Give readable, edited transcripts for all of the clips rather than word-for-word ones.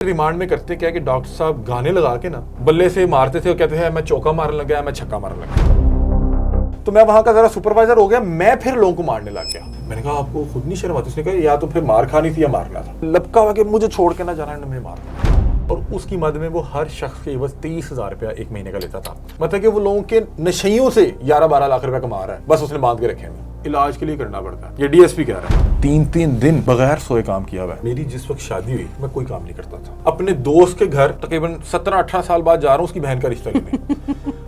Remand में करते क्या कि डॉक्टर साहब गाने लगा के ना बल्ले से मारते थे और कहते थे मैं चौका मारने लग गया, मैं छक्का मारने लग गया। तो मैं वहां का जरा सुपरवाइजर हो गया, मैं फिर लोगों को मारने लग गया। मैंने कहा आपको खुद नहीं शर्म आती? उसने कहा या तो फिर मार खानी थी या मारना था। लपका हुआ कि मुझे छोड़ के ना जाना, मैं मार। और उसकी मद में वो हर शख्स के बस 30,000 रुपया एक महीने का लेता था। मतलब कि वो लोगों के नशइयों से 11-12 लाख रुपया कमा रहा है, बस उसने बांध के रखे हैं। इलाज के लिए करना पड़ता है। ये डीएसपी कह रहा है 3-3 दिन बगैर सोए काम किया हुआ है। मेरी जिस वक्त शादी हुई मैं कोई काम नहीं करता था। अपने दोस्त के घर तकरीबन 17-18 साल बाद जा रहा हूँ उसकी बहन का रिश्ता लेने।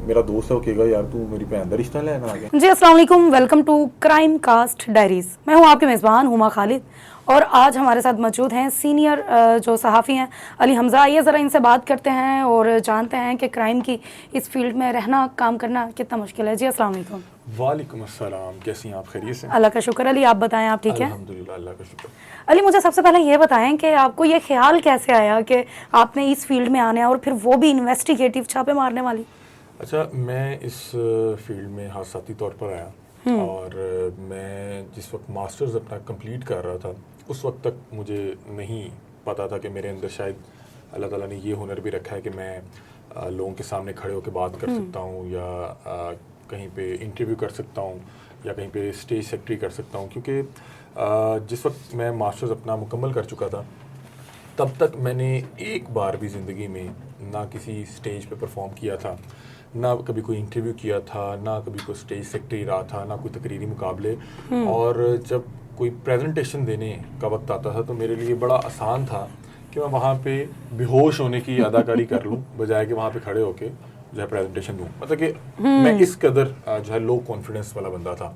मेरा दोस्त है, वो कहेगा यार तू मेरी बहन का रिश्ता लेना आ गया। जी अस्सलाम वालेकुम, welcome to Crime Cast Diaries. मैं हूँ आपके मेज़बान हुमा खालिद और आज हमारे साथ मौजूद हैं सीनियर जो सहाफ़ी हैं अली हमज़ा। आइए ज़रा इनसे बात करते हैं और जानते हैं कि क्राइम की इस फील्ड में रहना, काम करना कितना मुश्किल है। जी अस्सलाम वालेकुम। वालेकुम अस्सलाम, कैसी हैं आप? खैरियत से? अल्लाह का शुक्र। अली आप बताएं, आप ठीक हैं? अल्हम्दुलिल्लाह, अल्लाह का शुक्र। अली मुझे सबसे पहले ये बताएं कि आपको ये ख्याल कैसे आया कि आपने इस फील्ड में आना है और फिर वो भी इन्वेस्टिगेटिव छापे मारने वाली? अच्छा, मैं इस फील्ड में हादसाती तौर पर आया और मैं जिस वक्त मास्टर्स अपना कंप्लीट कर रहा था उस वक्त तक मुझे नहीं पता था कि मेरे अंदर शायद अल्लाह ताला ने ये हुनर भी रखा है कि मैं लोगों के सामने खड़े होकर बात कर सकता हूँ या कहीं पे इंटरव्यू कर सकता हूँ या कहीं पे स्टेज सेक्रेटरी कर सकता हूँ। क्योंकि जिस वक्त मैं मास्टर्स अपना मुकम्मल कर चुका था तब तक मैंने एक बार भी ज़िंदगी में ना किसी स्टेज पे परफॉर्म किया था, ना कभी कोई इंटरव्यू किया था, ना कभी कोई स्टेज सेक्रेटरी रहा था, ना कोई तकरीरी मुकाबले। और जब कोई प्रेजेंटेशन देने का वक्त आता था तो मेरे लिए बड़ा आसान था कि मैं वहाँ पे बेहोश होने की अदाकारी कर लूँ बजाय कि वहाँ पे खड़े होके जो है प्रेजेंटेशन दूँ। मतलब कि मैं इस कदर जो है लो कॉन्फिडेंस वाला बंदा था।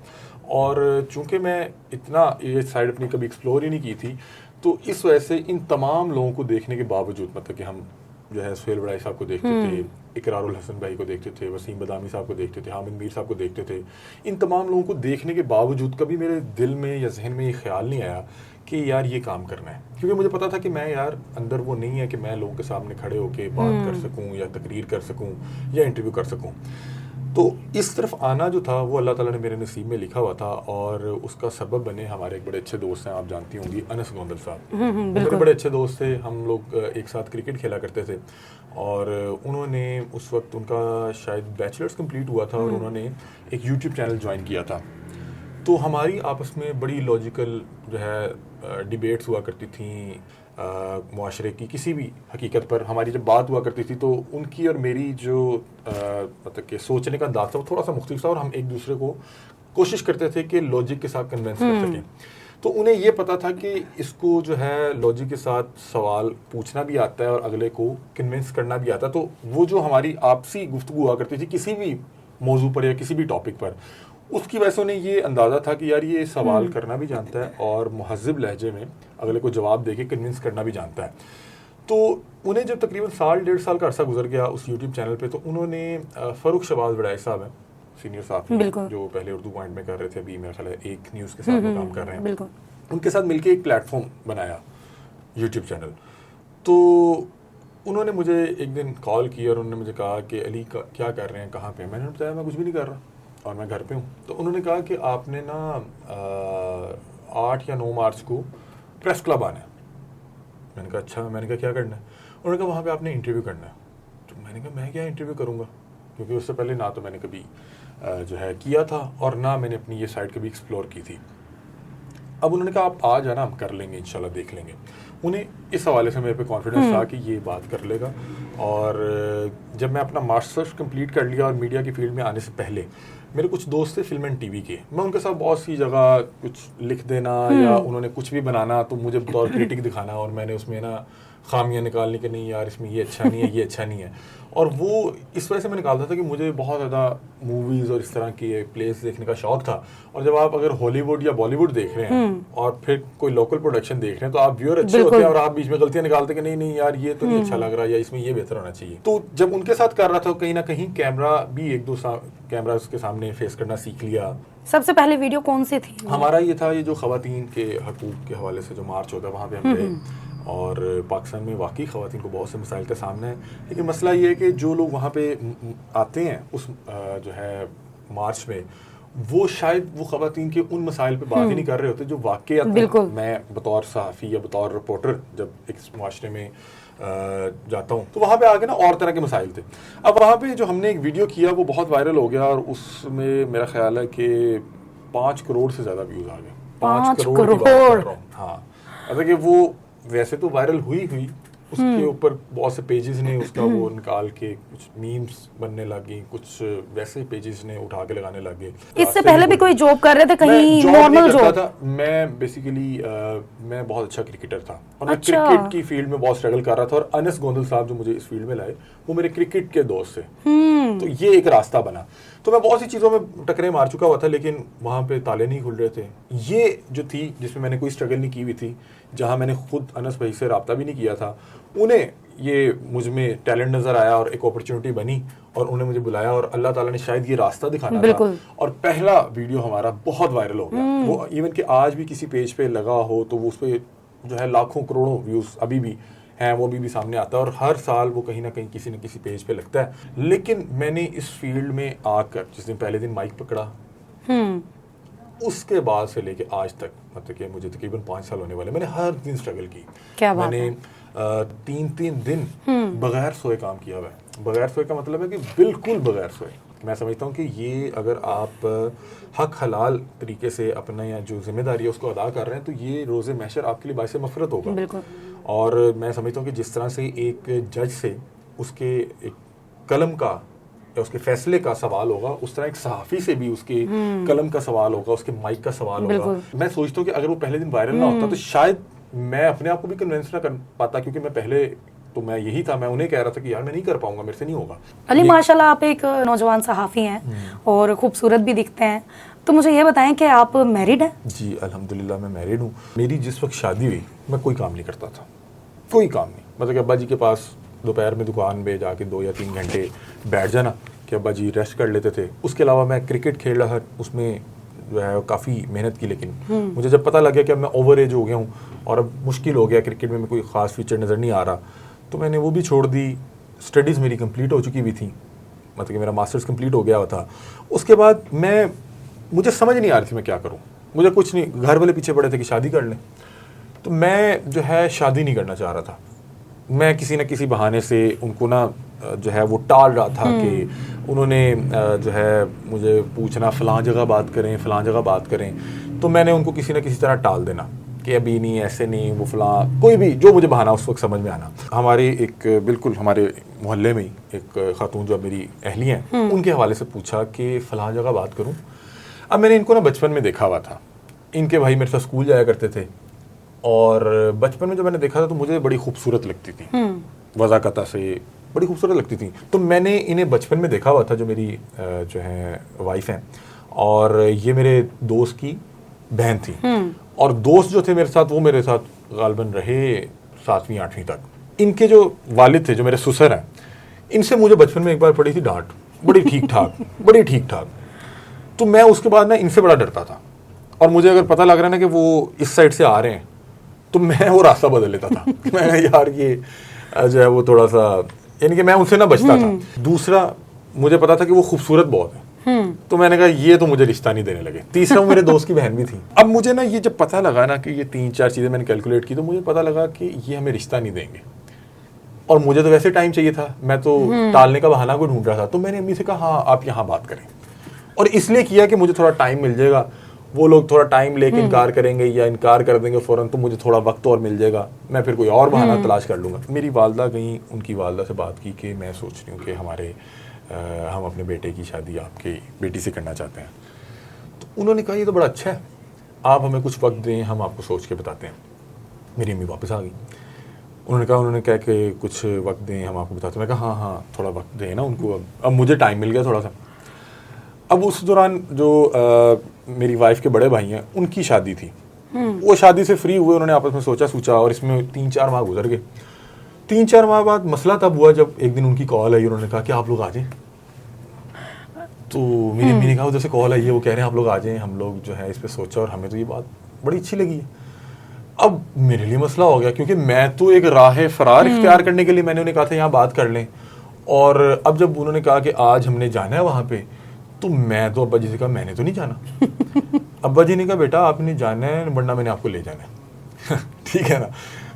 और चूंकि मैं इतना ये साइड अपनी कभी एक्सप्लोर ही नहीं की थी तो इस वजह से इन तमाम लोगों को देखने के बावजूद, मतलब कि हम जो है सुहेल बड़ाई साहब को देखते थे, इकरारुल हसन भाई को देखते थे, वसीम बदामी साहब को देखते थे, हामिद मीर साहब को देखते थे, इन तमाम लोगों को देखने के बावजूद कभी मेरे दिल में या जहन में ये ख्याल नहीं आया कि यार ये काम करना है। क्योंकि मुझे पता था कि मैं यार अंदर वो नहीं है कि मैं लोगों के सामने खड़े होकर बात कर सकूं या तकरीर कर सकूं या इंटरव्यू कर सकूं। तो इस तरफ आना जो था वो अल्लाह ताला ने मेरे नसीब में लिखा हुआ था और उसका सबब बने हमारे एक बड़े अच्छे दोस्त हैं, आप जानती होंगी, अनस गोंदल साहब। मेरे बड़े अच्छे दोस्त थे, हम लोग एक साथ क्रिकेट खेला करते थे और उन्होंने उस वक्त उनका शायद बैचलर्स कंप्लीट हुआ था और उन्होंने एक यूट्यूब चैनल ज्वाइन किया था। तो हमारी आपस में बड़ी लॉजिकल जो है डिबेट्स हुआ करती थी मुआशरे की किसी भी हकीकत पर। हमारी जब बात हुआ करती थी तो उनकी और मेरी जो मतलब कि सोचने का अंदाज़ था वो थोड़ा सा मुख्तलिफ था और हम एक दूसरे को कोशिश करते थे कि लॉजिक के साथ कन्विंस कर सकें। तो उन्हें ये पता था कि इसको जो है लॉजिक के साथ सवाल पूछना भी आता है और अगले को कन्विंस करना भी आता है। तो वो जो हमारी आपसी गुफ्तगू हुआ करती थी किसी भी मौजू पर या किसी भी टॉपिक पर, उसकी वजह से उन्हें ये अंदाज़ा था कि यार ये सवाल करना भी जानता है और मुहज़्ज़ब लहजे में अगले को जवाब देके कन्विंस करना भी जानता है। तो उन्हें जब तकरीबन 1.5 साल का अरसा गुजर गया उस यूट्यूब चैनल पे, तो उन्होंने फ़ारूक शहबाज बड़ाई साहब हैं, सीनियर साहब जो पहले उर्दू पॉइंट में कर रहे थे, अभी मेरा ख्याल है एक न्यूज़ के साथ वो काम कर रहे हैं, उनके साथ मिलकर एक प्लेटफॉर्म बनाया यूट्यूब चैनल। तो उन्होंने मुझे एक दिन कॉल किया और उन्होंने मुझे कहा कि अली क्या कर रहे हैं, कहाँ पे? मैंने बताया मैं कुछ भी नहीं कर रहा और मैं घर पे हूँ। तो उन्होंने कहा कि आपने ना 8 या 9 मार्च को प्रेस क्लब आना है। मैंने कहा अच्छा। मैंने कहा क्या करना है? उन्होंने कहा वहाँ पे आपने इंटरव्यू करना है। तो मैंने कहा मैं क्या इंटरव्यू करूँगा, क्योंकि उससे पहले ना तो मैंने कभी जो है किया था और ना मैंने अपनी ये साइट कभी एक्सप्लोर की थी। अब उन्होंने कहा आप आ जाना, हम कर लेंगे इंशाल्लाह, देख लेंगे। उन्हें इस हवाले से मेरे पे कॉन्फिडेंस था कि ये बात कर लेगा। और जब मैं अपना मास्टर्स कंप्लीट कर लिया और मीडिया की फील्ड में आने से पहले मेरे कुछ दोस्त थे फिल्म एंड टीवी के, मैं उनके साथ बहुत सी जगह कुछ लिख देना या उन्होंने कुछ भी बनाना तो मुझे बतौर क्रिटिक दिखाना और मैंने उसमें ना खामियां निकालनी कि नहीं यार इसमें ये अच्छा नहीं है, ये अच्छा नहीं है। और वो इस वजह से मैं निकालता था कि मुझे बहुत ज़्यादा मूवीज़ और इस तरह के प्लेस देखने का शौक था। और जब आप अगर हॉलीवुड या बॉलीवुड देख रहे हैं और फिर कोई लोकल प्रोडक्शन देख रहे हैं तो आप व्यूअर अच्छे होते हैं और आप बीच में गलतियां निकालते कि नहीं नहीं यार ये तो नहीं अच्छा लग रहा या इसमें ये बेहतर होना चाहिए। तो जब उनके साथ कर रहा था कहीं ना कहीं कैमरा भी एक दो कैमरा के सामने फेस करना सीख लिया। सबसे पहले वीडियो कौन सी थी? हमारा ये था, ये जो खवातीन के हकूक के हवाले से जो मार्च होता है वहाँ पे हम गए और पाकिस्तान में वाकई खवातीन को बहुत से मसाइल का सामना है। लेकिन मसला ये है कि जो लोग वहाँ पे आते हैं उस जो है मार्च में, वो शायद वो खवातीन के उन मसाइल पे बात ही नहीं कर रहे होते जो वाकई मैं बतौर सहाफ़ी या बतौर रिपोर्टर जब एक माशरे में जाता हूँ तो वहाँ पे आके ना और तरह के मसाइल थे। अब वहाँ पे जो हमने एक वीडियो किया वो बहुत वायरल हो गया और उसमें मेरा ख्याल है कि 5 करोड़ से ज़्यादा व्यूज़ आ गए। 5 करोड़ की बात कर रहा हूँ। हाँ, मतलब कि वो वैसे तो वायरल हुई उसके ऊपर बहुत से पेजेस ने उसका वो निकाल के कुछ मीम्स बनने लगी, कुछ वैसे पेजेस ने उठा के लगाने लगे। इससे पहले भी कोई जॉब कर रहे थे कहीं? नॉर्मल जॉब था। मैं बेसिकली मैं बहुत अच्छा क्रिकेटर था और मैं क्रिकेट की फील्ड में बहुत स्ट्रगल कर रहा था और अनस गोंदल साहब जो मुझे इस फील्ड में लाए वो मेरे क्रिकेट के दोस्त थे। तो ये एक रास्ता बना। तो मैं बहुत सी चीज़ों में टकरे मार चुका हुआ था लेकिन वहाँ पे ताले नहीं खुल रहे थे। ये जो थी जिसमें मैंने कोई स्ट्रगल नहीं की हुई थी, जहाँ मैंने खुद अनस भाई से रब्ता भी नहीं किया था, उन्हें ये मुझ में टैलेंट नज़र आया और एक अपॉर्चुनिटी बनी और उन्हें मुझे बुलाया और अल्लाह ताला ने शायद ये रास्ता दिखाना था और पहला वीडियो हमारा बहुत वायरल हो गया। वो इवन कि आज भी किसी पेज पे लगा हो तो वो उस पर जो है लाखों करोड़ों व्यूज़ अभी भी हैं, वो अभी भी सामने आता है और हर साल वो कहीं ना कहीं किसी न किसी पेज पे लगता है। लेकिन मैंने इस फील्ड में आकर जिस दिन पहले दिन माइक पकड़ा उसके बाद से लेके आज तक, मतलब कि मुझे तकरीबन 5 साल होने वाले, मैंने हर दिन स्ट्रगल की। क्या बात मैंने 3 दिन बगैर सोए काम किया हुआ है। बगैर सोए का मतलब है कि बिल्कुल बगैर सोए। मैं समझता हूँ कि ये अगर आप हक हलाल तरीके से अपना या जो जिम्मेदारी है उसको अदा कर रहे हैं तो ये रोज़े महशर आपके लिए बाइसे मफरत होगा। और मैं समझता हूँ कि जिस तरह से एक जज से उसके एक कलम का या उसके फैसले का सवाल होगा, उस तरह एक सहाफ़ी से भी उसके कलम का सवाल होगा, उसके माइक का सवाल होगा। मैं सोचता हूँ कि अगर वो पहले दिन वायरल ना होता तो शायद मैं अपने आप को भी कन्विंस ना कर पाता, क्योंकि मैं पहले तो मैं यही था, मैं उन्हें कह रहा था कि यार मैं नहीं कर पाऊंगा, मेरे से नहीं होगा। अली माशाल्लाह आप एक नौजवान सहाफ़ी हैं और खूबसूरत भी दिखते हैं, तो मुझे ये बताएं कि आप मैरिड हैं? जी अल्हम्दुलिल्लाह मैं मैरिड हूँ। मेरी जिस वक्त शादी हुई मैं कोई काम नहीं करता था, कोई काम नहीं। मतलब कि अब्बा जी के पास दोपहर में दुकान पे जाके 2 या 3 घंटे बैठ जाना कि अब्बा जी रेस्ट कर लेते थे। उसके अलावा मैं क्रिकेट खेल रहा था, उसमें जो है काफ़ी मेहनत की, लेकिन मुझे जब पता लग गया कि अब मैं ओवर एज हो गया हूँ और अब मुश्किल हो गया, क्रिकेट में कोई ख़ास फीचर नज़र नहीं आ रहा, तो मैंने वो भी छोड़ दी। स्टडीज़ मेरी कंप्लीट हो चुकी हुई थी, मतलब कि मेरा मास्टर्स कंप्लीट हो गया हुआ था। उसके बाद मुझे समझ नहीं आ रही थी मैं क्या करूँ। मुझे कुछ नहीं, घर वाले पीछे पड़े थे कि शादी कर लें, तो मैं जो है शादी नहीं करना चाह रहा था। मैं किसी न किसी बहाने से उनको ना जो है वो टाल रहा था कि उन्होंने जो है मुझे पूछना फ़लाँ जगह बात करें, फ़लाँ जगह बात करें, तो मैंने उनको किसी न किसी तरह टाल देना कि अभी नहीं, ऐसे नहीं, वो फ़लाँ, कोई भी जो मुझे बहाना उस वक्त समझ में आना। हमारे एक बिल्कुल हमारे मोहल्ले में ही एक खातून जो मेरी अहली हैं, उनके हवाले से पूछा कि फ़लाँ जगह बात करूँ। अब मैंने इनको ना बचपन में देखा हुआ था, इनके भाई मेरे साथ स्कूल जाया करते थे और बचपन में जो मैंने देखा था तो मुझे बड़ी खूबसूरत लगती थी, वज़ाकता से बड़ी खूबसूरत लगती थी। तो मैंने इन्हें बचपन में देखा हुआ था, जो मेरी जो है वाइफ हैं, और ये मेरे दोस्त की बहन थी। और दोस्त जो थे मेरे साथ, वो मेरे साथ गालबन रहे 7वीं 8वीं तक। इनके जो वालिद थे, जो मेरे ससुर हैं, इनसे मुझे बचपन में एक बार पड़ी थी डांट, बड़ी ठीक ठाक बड़ी ठीक ठाक। तो मैं उसके बाद ना इनसे बड़ा डरता था, और मुझे अगर पता लग रहा है ना कि वो इस साइड से आ रहे हैं तो मैं वो रास्ता बदल लेता था। मैं यार ये जो है वो थोड़ा सा, यानी कि मैं उनसे ना बचता था। दूसरा, मुझे पता था कि वो खूबसूरत बहुत है, तो मैंने कहा ये तो मुझे रिश्ता नहीं देने लगे। तीसरा, वो मेरे दोस्त की बहन भी थी। अब मुझे ना ये जब पता लगा ना कि ये 3-4 चीज़ें मैंने कैलकुलेट की, तो मुझे पता लगा कि ये हमें रिश्ता नहीं देंगे, और मुझे तो वैसे टाइम चाहिए था, मैं तो टालने का बहाना को ढूंढ रहा था। तो मैंने अम्मी से कहा हाँ आप यहाँ बात करें, और इसलिए किया कि मुझे थोड़ा टाइम मिल जाएगा। वो लोग थोड़ा टाइम लेके इनकार करेंगे या इनकार कर देंगे फ़ौरन, तो मुझे थोड़ा वक्त और मिल जाएगा, मैं फिर कोई और बहाना तलाश कर लूँगा। मेरी वालदा गई, उनकी वालदा से बात की कि मैं सोच रही हूँ कि हम अपने बेटे की शादी आपकी बेटी से करना चाहते हैं। तो उन्होंने कहा ये तो बड़ा अच्छा है, आप हमें कुछ वक्त दें, हम आपको सोच के बताते हैं। मेरी अम्मी वापस आ गई, उन्होंने कहा कि कुछ वक्त दें, हम आपको बताते हैं। मैं कहा हाँ थोड़ा वक्त दें ना उनको, अब मुझे टाइम मिल गया थोड़ा सा। अब उस दौरान जो मेरी वाइफ के बड़े भाई हैं, उनकी शादी थी, वो शादी से फ्री हुए, उन्होंने आपस में सोचा सूचा, और इसमें 3-4 माह गुजर गए। 3-4 माह बाद मसला तब हुआ जब एक दिन उनकी कॉल आई, उन्होंने कहा कि आप लोग आ जाएं। तो मेरी अम्मी ने कहा उधर से कॉल आई है, वो कह रहे हैं आप लोग आ जाएं। हम लोग जो है इस पर सोचा और हमें तो ये बात बड़ी अच्छी लगी है। अब मेरे लिए मसला हो गया, क्योंकि मैं तो एक राह फरार इख्तियार करने के लिए मैंने उन्हें कहा था यहाँ बात कर लें, और अब जब उन्होंने कहा कि आज हमने जाना है वहाँ पे, तो मैं तो अब्बा जी से कहा मैंने तो नहीं जाना। अब्बा जी ने कहा बेटा आपने जाना है, वरना मैंने आपको ले जाना है। ठीक है ना।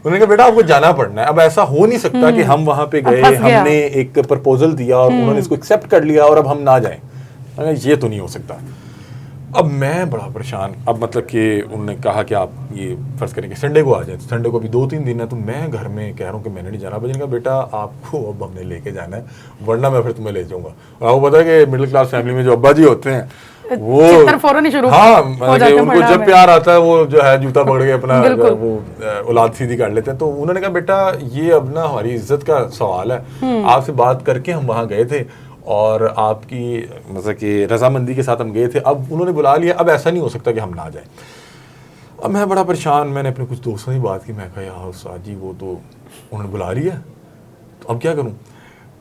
उन्होंने कहा बेटा आपको जाना पड़ना है, अब ऐसा हो नहीं सकता कि हम वहां पे गए, हमने एक प्रपोजल दिया और उन्होंने इसको एक्सेप्ट कर लिया और अब हम ना जाएं, ये तो नहीं हो सकता। अब मैं बड़ा परेशान, अब मतलब कि उन्होंने कहा कि आप ये फर्ज करें कि संडे को आ जाए, संडे को भी 2-3 दिन है, तो मैं घर में कह रहा हूँ कि मैंने नहीं जाना। बजन का बेटा आपको अब हमने लेके जाना है, वरना मैं फिर तुम्हें ले जाऊंगा। और आपको पता है कि मिडिल क्लास फैमिली में जो अब्बा जी होते हैं वो हाँ, उनको जब प्यार आता है वो जो है जूता पकड़ के अपना वो औलाद सीधी कर लेते हैं। तो उन्होंने कहा बेटा ये अब ना हमारी इज्जत का सवाल है, आपसे बात करके हम वहां गए थे और आपकी मतलब कि रजामंदी के साथ हम गए थे, अब उन्होंने बुला लिया, अब ऐसा नहीं हो सकता कि हम ना जाए। अब मैं बड़ा परेशान, मैंने अपने कुछ दोस्तों से बात की, मैं कहा यार उस्ताद जी वो तो उन्होंने बुला लिया, तो अब क्या करूं।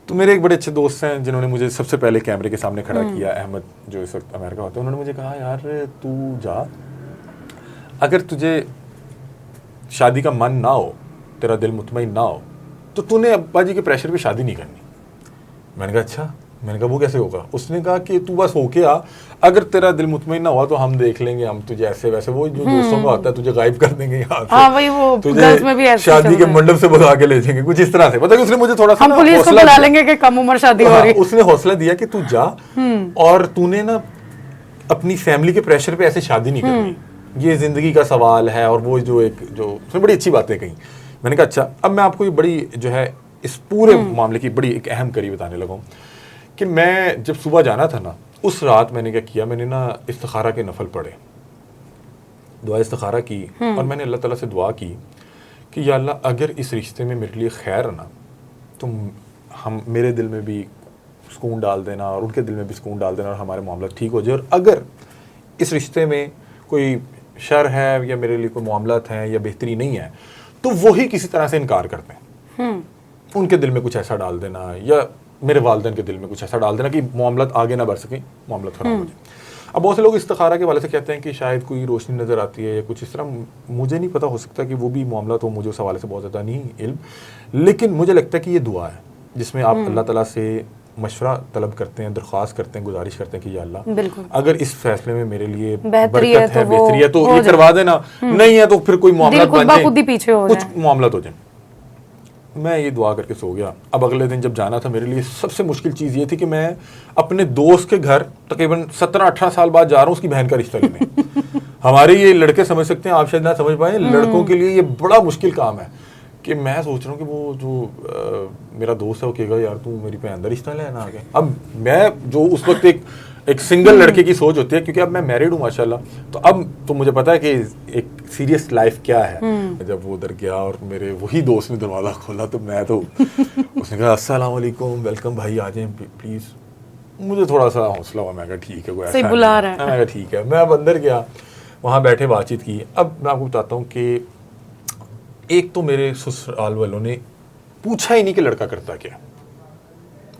तो मेरे एक बड़े अच्छे दोस्त हैं जिन्होंने मुझे सबसे पहले कैमरे के सामने खड़ा किया, अहमद जो इस वक्त अमेरिका होता है, उन्होंने मुझे कहा यार तू जा, अगर तुझे शादी का मन ना हो, तेरा दिल मुतमईन ना हो, तो तूने अब्बा जी के प्रेशर पे शादी नहीं करनी। मैंने कहा अच्छा, मैंने कहा वो कैसे होगा। उसने कहा कि तू बस होके आ, अगर तेरा दिल मुतमईन ना हुआ तो हम देख लेंगे, हम तुझे ऐसे वैसे वो जो दोस्तों का होता है तुझे गायब कर देंगे यहाँ से, हाँ, वही वो तुझे में भी शादी के मंडप से भगा के ले जाएंगे, कुछ इस तरह से। पता है उसने मुझे थोड़ा सा पुलिस को बुला लेंगे कि कम उम्र शादी हो रही है। उसने हौसला दिया कि तू जा और तूने ना अपनी फैमिली के प्रेशर पे ऐसे शादी नहीं करनी, ये जिंदगी का सवाल है। और वो जो एक जो उसने बड़ी अच्छी बातें कही। मैंने कहा अच्छा, अब मैं आपको ये बड़ी जो है इस पूरे मामले की बड़ी एक अहम कड़ी बताने लगा हूँ कि मैं जब सुबह जाना था ना, उस रात मैंने क्या किया, मैंने ना इस्तिखारा के नफल पढ़े, दुआ इस्तिखारा की और मैंने अल्लाह ताला से दुआ की कि या अल्लाह अगर इस रिश्ते में मेरे लिए खैर है ना, तो हम मेरे दिल में भी सुकून डाल देना और उनके दिल में भी सुकून डाल देना और हमारे मामला ठीक हो जाए। और अगर इस रिश्ते में कोई शर है या मेरे लिए कोई मामलात हैं या बेहतरी नहीं है, तो वही किसी तरह से इनकार करते हैं, उनके दिल में कुछ ऐसा डाल देना या मेरे वालिदैन के दिल में कुछ ऐसा डाल देना कि मामलात आगे ना बढ़ सके, मामलात खराब हो जाए। अब बहुत से लोग इस्तिखारा के हवाले से कहते हैं कि शायद कोई रोशनी नज़र आती है या कुछ इस तरह, मुझे नहीं पता, हो सकता कि वो भी मामलात हो, मुझे उस हवाले से बहुत ज़्यादा नहीं इल्म, लेकिन मुझे लगता है कि ये दुआ है जिसमें आप अल्लाह ताला से मशवरा तलब करते हैं, दरख्वास्त करते हैं, गुजारिश करते हैं कि या अल्लाह अगर इस फैसले में मेरे लिए बरकत है, बेहतरी है, तो ये करवा देना, नहीं है तो फिर कोई मामला बन जाए, कुछ मामला हो जाए। मैं ये दुआ करके सो गया। अब अगले दिन जब जाना था, मेरे लिए सबसे मुश्किल चीज़ ये थी कि मैं अपने दोस्त के घर तकरीबन 17-18 साल बाद जा रहा हूँ उसकी बहन का रिश्ता लेने। हमारे ये लड़के समझ सकते हैं, आप शायद ना समझ पाए, लड़कों के लिए ये बड़ा मुश्किल काम है कि मैं सोच रहा हूँ कि वो जो मेरा दोस्त है वो कहेगा यार तू मेरी बहन का रिश्ता लेना आ गया। अब मैं जो उस वक्त एक सिंगल लड़के की सोच होती है, क्योंकि अब मैं मैरिड हूँ माशाल्लाह, तो अब तो मुझे पता है कि एक सीरियस लाइफ क्या है। जब वो उधर गया और मेरे वही दोस्त ने दरवाज़ा खोला तो मैं तो उसने कहा अस्सलाम वालेकुम, वेलकम भाई, आ जाएं प्लीज़। मुझे थोड़ा सा हौसला हुआ, मैं कहा ठीक है, कोई ऐसा बुला रहा है, मैं कहा ठीक है। मैं अब अंदर गया, वहाँ बैठे बातचीत की। अब मैं आपको बताता हूँ कि एक तो मेरे ससुराल वालों ने पूछा ही नहीं कि लड़का करता क्या,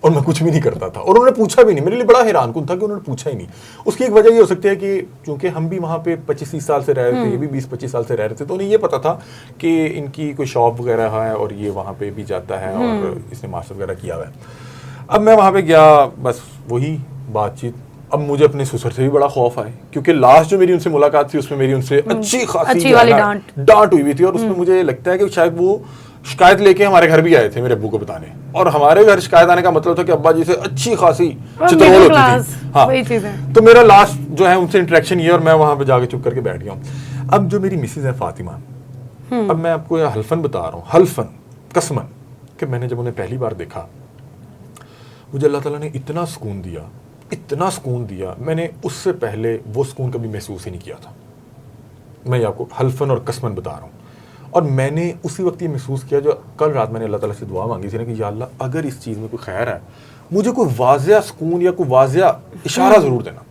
और मैं कुछ भी नहीं करता था, और उन्होंने पूछा भी नहीं। मेरे लिए बड़ा हैरान कुन था कि उन्होंने पूछा ही नहीं। उसकी एक वजह ये हो सकती है कि चूंकि हम भी वहाँ पे 25-30 साल से रह रहे थे, ये भी 20-25 साल से रह रहे थे, तो उन्हें ये पता था कि इनकी कोई शॉप वगैरह है और ये वहाँ पे भी जाता है और इसने मास्टर वगैरह किया हुआ है। अब मैं वहाँ पे गया, बस वही बातचीत। अब मुझे अपने ससुर से भी बड़ा खौफ आया, क्योंकि लास्ट जो मेरी उनसे मुलाकात थी उसमें मेरी उनसे अच्छी खासी डांट हुई थी, और उसमें मुझे लगता है कि शायद वो शिकायत लेके हमारे घर भी आए थे मेरे अब्बू को बताने, और हमारे घर शिकायत आने का मतलब था कि अब्बा जी से अच्छी खासी चित्रौल होती थी। हाँ, तो मेरा लास्ट जो है उनसे इंटरेक्शन ये, और मैं वहां पे जाके चुप करके बैठ गया हूँ। अब जो मेरी मिसेज है फातिमा, अब मैं आपको हल्फन बता रहा हूँ, हल्फन कसमन, कि मैंने जब उन्हें पहली बार देखा, मुझे अल्लाह ताला ने इतना सुकून दिया, इतना सुकून दिया, मैंने उससे पहले वो सुकून कभी महसूस ही नहीं किया था। मैं आपको हल्फन और कसमन बता रहा हूँ। और मैंने उसी वक्त ये महसूस किया जो कल रात मैंने अल्लाह ताला से दुआ मांगी थी ना, कि या अल्लाह अगर इस चीज़ में कोई खैर है, मुझे कोई वाज़िया सुकून या कोई वाज़िया इशारा ज़रूर देना।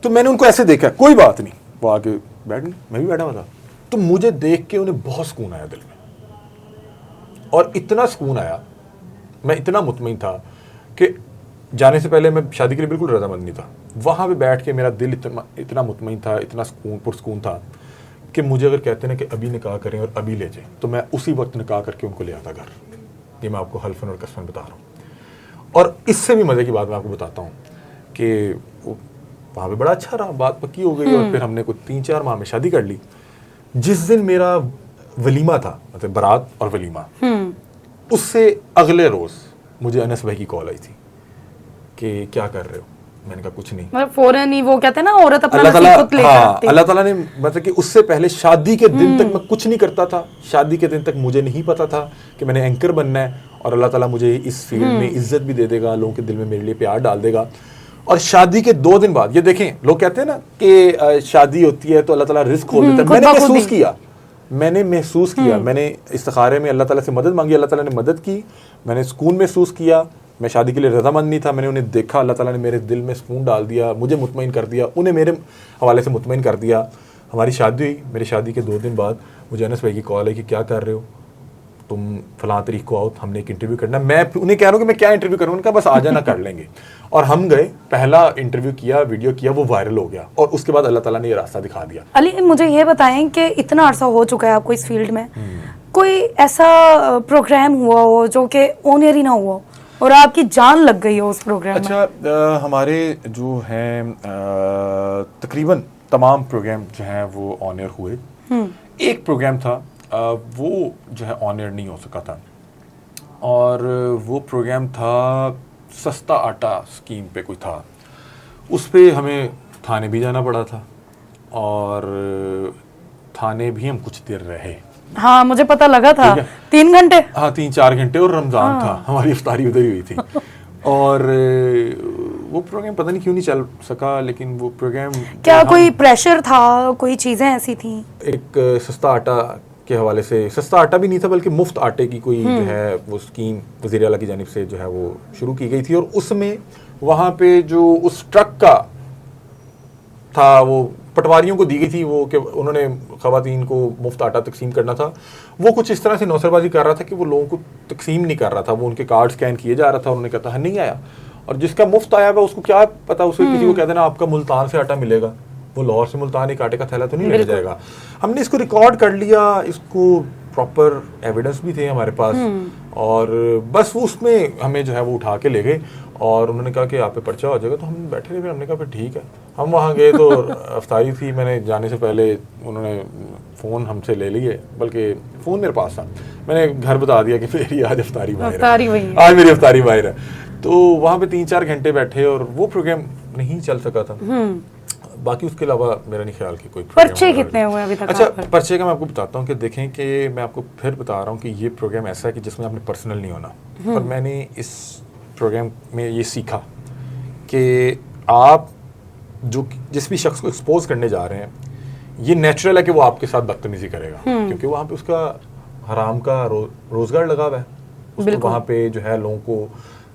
तो मैंने उनको ऐसे देखा, कोई बात नहीं, वो आके बैठ गई, मैं भी बैठा हुआ था, तो मुझे देख के उन्हें बहुत सुकून आया दिल में, और इतना सुकून आया, मैं इतना मुतमईन था कि जाने से पहले मैं शादी के लिए बिल्कुल रजामंद नहीं था। वहाँ पे बैठ के मेरा दिल इतना मुतमईन था, इतना पुरसुकून था कि मुझे अगर कहते हैं कि अभी निकाह करें और अभी ले जाएं, तो मैं उसी वक्त निकाह करके उनको ले आता घर। ये मैं आपको हल्फन और कसमन बता रहा हूँ। और इससे भी मज़े की बात मैं आपको बताता हूँ कि वहाँ पे बड़ा अच्छा रहा, बात पक्की हो गई, और फिर हमने कुछ 3-4 माह में शादी कर ली। जिस दिन मेरा वलीमा था, मतलब बारात और वलीमा। उससे अगले रोज मुझे अनस भाई की कॉल आई थी कि क्या कर रहे हो। मैंने कहा कुछ नहीं। मतलब फौरन ही वो कहते हैं ना, औरत अपना अल्लाह ताला, नसीब खुद लेकर आती है। अल्लाह ताला ने मतलब कि उससे पहले शादी के दिन तक मैं कुछ नहीं करता था। शादी के दिन तक मुझे नहीं पता था कि मैंने एंकर बनना है, और अल्लाह ताला मुझे इस फील्ड में इज्जत भी दे देगा, लोगों के दिल में मेरे लिए प्यार डाल देगा। और शादी के 2 दिन बाद, ये देखें, लोग कहते हैं ना कि शादी होती है तो अल्लाह ताला रिस्क खोल देता है। मैंने महसूस किया, मैंने इस्तिखारे में अल्लाह ताला से मदद मांगी, अल्लाह ताला ने मदद की, मैंने सुकून महसूस किया। मैं शादी के लिए रजामंद नहीं था, मैंने उन्हें देखा, अल्लाह ताला ने मेरे दिल में सुकून डाल दिया, मुझे मुतमईन कर दिया, उन्हें मेरे हवाले से मुतमईन कर दिया। हमारी शादी हुई। मेरी शादी के 2 दिन बाद मुझे अनस भाई की कॉल है कि क्या कर रहे हो, तुम फलां तारीख को आओ, हमने एक इंटरव्यू करना। मैं उन्हें कह रहा हूँ कि मैं क्या इंटरव्यू करूँ, उनका बस आ जाना, कर लेंगे। और हम गए, पहला इंटरव्यू किया, वीडियो किया, वो वायरल हो गया, और उसके बाद अल्लाह ताला ने ये रास्ता दिखा दिया। अली, मुझे ये बताएं कि इतना अरसा हो चुका है आपको इस फील्ड में, कोई ऐसा प्रोग्राम हुआ हो जो कि ऑन एयर ही ना हुआ हो और आपकी जान लग गई हो उस प्रोग्राम में? अच्छा, हमारे जो हैं तकरीबन तमाम प्रोग्राम जो हैं वो ऑन एयर हुए। एक प्रोग्राम था वो जो है ऑन एयर नहीं हो सका था, और वो प्रोग्राम था सस्ता आटा स्कीम पे कोई था। उस पे हमें थाने भी जाना पड़ा था, और थाने भी हम कुछ देर रहे। हाँ, मुझे पता लगा था। 3 घंटे? हाँ, 3-4 घंटे, और रमजान था, हमारी इफ्तारी उधर ही हुई थी। और वो प्रोग्राम पता नहीं क्यों नहीं चल सका, लेकिन वो प्रोग्राम क्या कोई प्रेशर था, कोई चीजें ऐसी थी? एक सस्ता आटा के हवाले से, सस्ता आटा भी नहीं था बल्कि मुफ्त आटे की कोई जो है वो स्कीम वज़ीर आला की जानिब से जो है वो शुरू की गई थी। और उसमें वहाँ पे जो उस ट्रक का था वो पटवारियों को दी गई थी, वो कि उन्होंने ख़वातीन को मुफ्त आटा तकसीम करना था। वो कुछ इस तरह से नौसरबाजी कर रहा था कि वो लोगों को तकसीम नहीं कर रहा था, वो उनके कार्ड स्कैन किए जा रहा था, उन्होंने कहा था नहीं आया। और जिसका मुफ्त आया हुआ उसको क्या पता, उसे किसी को कह देना आपका मुल्तान से आटा मिलेगा, वो लाहौर से मुल्तान एक आटे का थैला तो नहीं लेके जाएगा। हमने इसको रिकॉर्ड कर लिया, इसको प्रॉपर एविडेंस भी थे हमारे पास, और बस वो उसमें हमें जो है वो उठा के ले गए, और उन्होंने कहा कि आप पे पर्चा हो जाएगा। तो हम बैठे रहे, हमने कहा फिर ठीक है। हम वहाँ गए तो अफ्तारी थी, मैंने जाने से पहले उन्होंने फ़ोन हमसे ले लिए, बल्कि फ़ोन मेरे पास था, मैंने घर बता दिया कि मेरी आज अफ्तारी बाहर है, आज मेरी अफ्तारी बाहर है। तो वहाँ पे 3-4 घंटे बैठे, और वो प्रोग्राम नहीं चल सका था। बाकी उसके अलावा मेरा नहीं ख्याल कि कोई पर्चे कितने हुए अभी तक? अच्छा, पर्चे का मैं आपको बताता हूँ कि देखें कि मैं आपको फिर बता रहा हूँ कि ये प्रोग्राम ऐसा है कि जिसमें आपने पर्सनल नहीं होना। और मैंने इस प्रोग्राम में ये सीखा कि आप जो जिस भी शख्स को एक्सपोज करने जा रहे हैं, ये नेचुरल है कि वो आपके साथ बदतमीजी करेगा, क्योंकि वहाँ पे उसका हराम का रोजगार लगा हुआ है, उसको वहाँ पे जो है लोगों को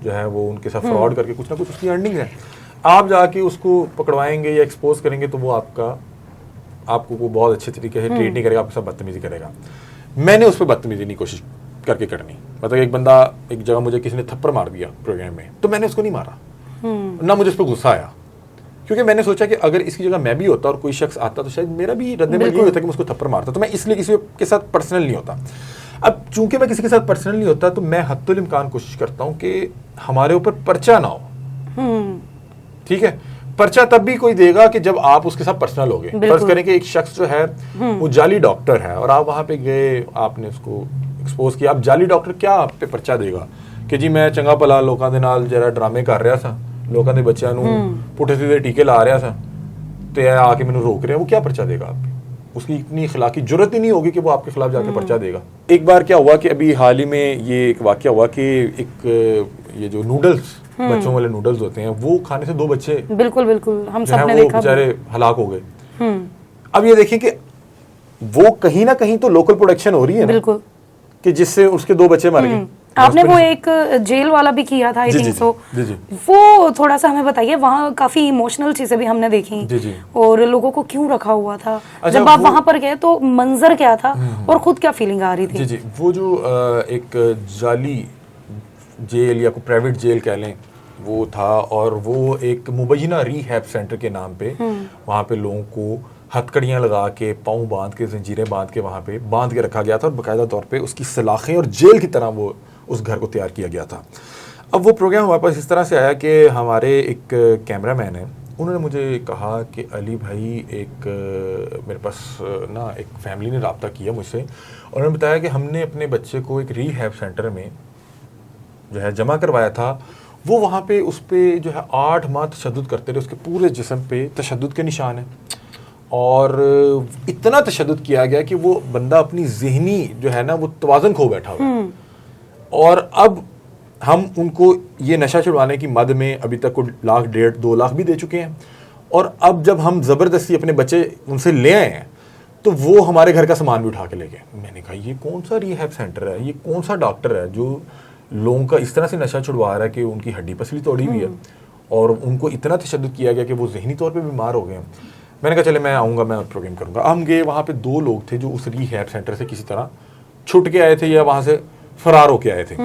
जो है वो उनके साथ फ्रॉड करके कुछ ना कुछ उसकी अर्निंग है। आप जाके उसको पकड़वाएंगे या एक्सपोज करेंगे तो वो आपको वो बहुत अच्छे तरीके से ट्रीट नहीं करेगा, आपके साथ बदतमीजी करेगा। मैंने उस पर बदतमीजी नहीं कोशिश करके करनी। मतलब एक बंदा, एक जगह मुझे किसी ने थप्पड़ मार दिया प्रोग्राम में, तो मैंने उसको नहीं मारा, ना मुझे उस पर गुस्सा आया, क्योंकि मैंने सोचा कि अगर इसकी जगह मैं भी होता और कोई शख्स आता तो शायद मेरा भी रद्द-ए-अमल ये होता कि मैं उसको थप्पड़ मारता। तो मैं इसलिए किसी के साथ पर्सनल नहीं होता। अब चूंकि मैं किसी के साथ पर्सनल नहीं होता, तो मैं हद्दुल इम्कान कोशिश करता हूँ कि हमारे ऊपर पर्चा ना हो। ठीक है, पर्चा तब भी कोई देगा कि जब आप उसके साथ पर्सनल हो गए। फर्ज करें कि एक शख्स जो है वो जाली डॉक्टर है, और आप वहां पे गए, आपने उसको एक्सपोज किया। अब जाली डॉक्टर क्या आप पे पर्चा देगा कि जी मैं चंगा भला लोगों के नाल जरा ड्रामे कर रहा था, लोगों के बच्चों नूं पुठे सीधे टीके ला रहा था, तो यह आके मैंने रोक रहे हैं, वो क्या पर्चा देगा आप पे? उसकी इतनी इखलाकी जुर्रत ही नहीं होगी कि वो आपके खिलाफ जाके पर्चा देगा। एक बार क्या हुआ कि अभी हाल ही में ये एक वाकया हुआ कि एक ये जो नूडल्स, बच्चों वाले नूडल्स होते हैं, वो खाने से 2 बच्चे बिल्कुल हम सबने देखा, बेचारे हलाक हो गए। अब ये देखें कि वो कहीं ना कहीं तो लोकल प्रोडक्शन हो रही है बिल्कुल, कि जिससे उसके 2 बच्चे मर गए। आपने वो एक जेल वाला भी किया था, आई थिंक सो, वो थोड़ा सा हमें बताइए। वहाँ काफी इमोशनल चीजें भी हमने देखी, और लोगों को क्यों रखा हुआ था, जब आप वहाँ पर गए तो मंजर क्या था और खुद क्या फीलिंग आ रही थी? जी, वो जो एक जाली जेल या कोई प्राइवेट जेल कह लें वो था, और वो एक मुबैना रिहैब सेंटर के नाम पे वहाँ पे लोगों को हथकड़ियाँ लगा के, पाँव बांध के, जंजीरें बांध के वहाँ पे बांध के रखा गया था, और बाकायदा तौर पे उसकी सलाखें और जेल की तरह वो उस घर को तैयार किया गया था। अब वो प्रोग्राम हमारे पास इस तरह से आया कि हमारे एक कैमरामैन है, उन्होंने मुझे कहा कि अली भाई मेरे पास ना एक फैमिली ने रब्ता किया मुझसे और उन्होंने बताया कि हमने अपने बच्चे को एक रीहैब सेंटर में जो है जमा करवाया था। वो वहाँ पे उस पर जो है 8 माह तशद्दुद करते रहे, उसके पूरे जिस्म पे तशद्दुद के निशान हैं और इतना तशद्दुद किया गया कि वो बंदा अपनी ज़हनी जो है ना वो तवाज़ुन खो बैठा हुआ। और अब हम उनको ये नशा छुड़वाने की मद में अभी तक 1 लाख 1.5 2 लाख भी दे चुके हैं और अब जब हम ज़बरदस्ती अपने बच्चे उनसे ले आए हैं तो वो हमारे घर का सामान भी उठा के ले गए। मैंने कहा ये कौन सा रिहैब सेंटर है, ये कौन सा डॉक्टर है जो लोगों का इस तरह से नशा छुड़वा रहा है कि उनकी हड्डी पसली तोड़ी हुई है और उनको इतना तशद्दुद किया गया कि वो ज़हनी तौर पे बीमार हो गए हैं। मैंने कहा चले मैं आऊँगा, मैं प्रोग्राम करूँगा। हम गए, वहाँ पे 2 लोग थे जो उस रिहैब सेंटर से किसी तरह छुट के आए थे या वहाँ से फरार होके आए थे।